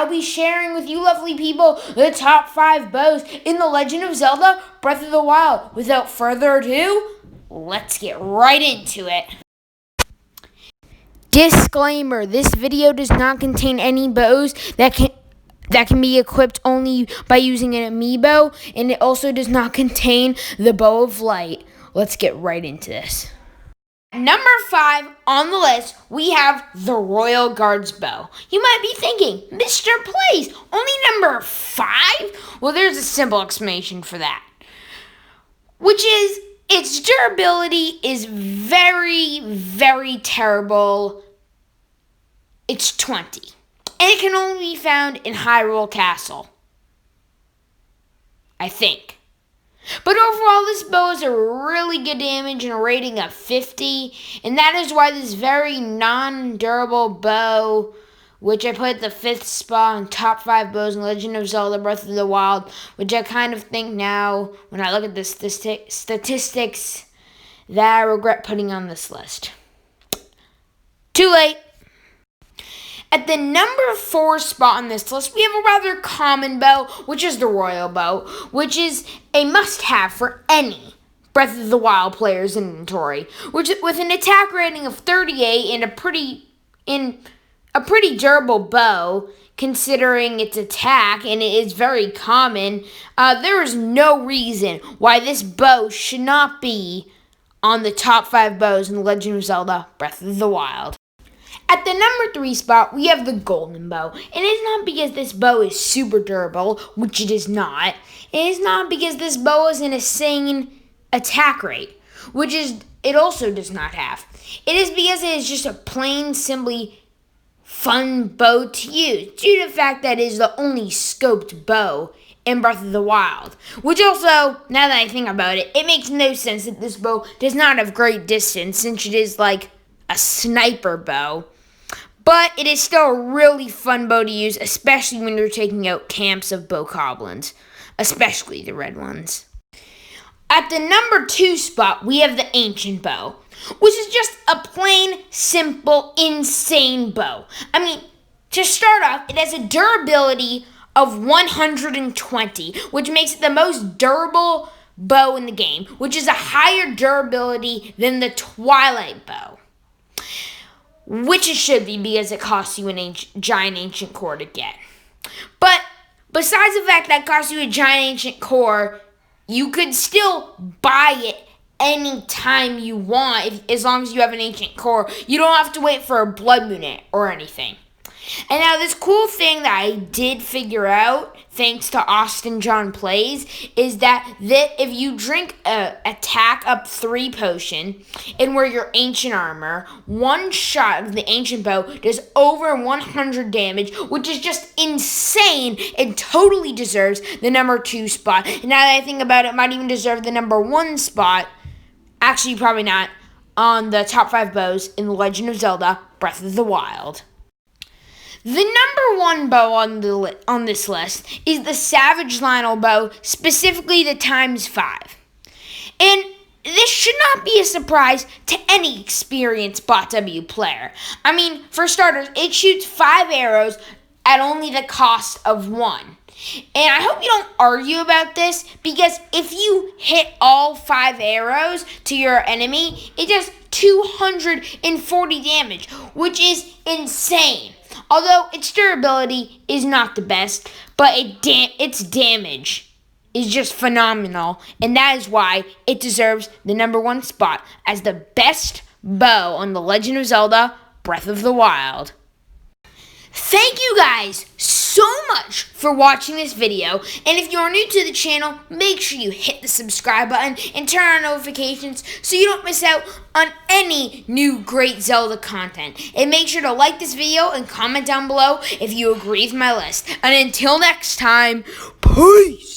I'll be sharing with you lovely people the top 5 bows in The Legend of Zelda Breath of the Wild. Without further ado, let's get right into it. Disclaimer, this video does not contain any bows that can be equipped only by using an amiibo, and it also does not contain the Bow of Light. Let's get right into this. Number 5 on the list, we have the Royal Guard's Bow. You might be thinking, Mr. Place, only number 5? Well, there's a simple explanation for that, which is its durability is very, very terrible. It's 20, and it can only be found in Hyrule Castle, I think. But overall, this bow is a really good damage and a rating of 50, and that is why this very non-durable bow, which I put at the 5th spot on top 5 bows in Legend of Zelda Breath of the Wild, which I kind of think now, when I look at the statistics, that I regret putting on this list. Too late. At the number 4 spot on this list, we have a rather common bow, which is the Royal Bow, which is a must-have for any Breath of the Wild player's inventory, which with an attack rating of 38 and a pretty durable bow, considering its attack, and it is very common, there is no reason why this bow should not be on the top 5 bows in The Legend of Zelda Breath of the Wild. At the number 3 spot, we have the Golden Bow. And it is not because this bow is super durable, which it is not. It is not because this bow has an insane attack rate, which it also does not have. It is because it is just a plain, simply fun bow to use, due to the fact that it is the only scoped bow in Breath of the Wild. Which also, now that I think about it, it makes no sense that this bow does not have great distance, since it is like a sniper bow. But it is still a really fun bow to use, especially when you're taking out camps of bokoblins, especially the red ones. At the number 2 spot, we have the Ancient Bow, which is just a plain, simple, insane bow. I mean, to start off, it has a durability of 120, which makes it the most durable bow in the game, which is a higher durability than the Twilight Bow. Which it should be, because it costs you a giant ancient core to get. But besides the fact that it costs you a giant ancient core, you could still buy it anytime you want, as long as you have an ancient core. You don't have to wait for a blood moon or anything. And now this cool thing that I did figure out, thanks to Austin John Plays, is that if you drink a attack up 3 potion and wear your ancient armor, one shot of the ancient bow does over 100 damage, which is just insane and totally deserves the number 2 spot. And now that I think about it, it might even deserve the number 1 spot, actually probably not, on the top 5 bows in The Legend of Zelda Breath of the Wild. The number 1 bow on this list is the Savage Lynel Bow, specifically the ×5. And this should not be a surprise to any experienced Bot W player. I mean, for starters, it shoots 5 arrows at only the cost of 1. And I hope you don't argue about this, because if you hit all 5 arrows to your enemy, it does 240 damage, which is insane. Although its durability is not the best, but its damage is just phenomenal, and that is why it deserves the number 1 spot as the best bow on The Legend of Zelda Breath of the Wild. Thank you guys so much for watching this video, and if you're new to the channel, make sure you hit the subscribe button and turn on notifications so you don't miss out on any new great Zelda content. And make sure to like this video and comment down below if you agree with my list. And until next time, peace!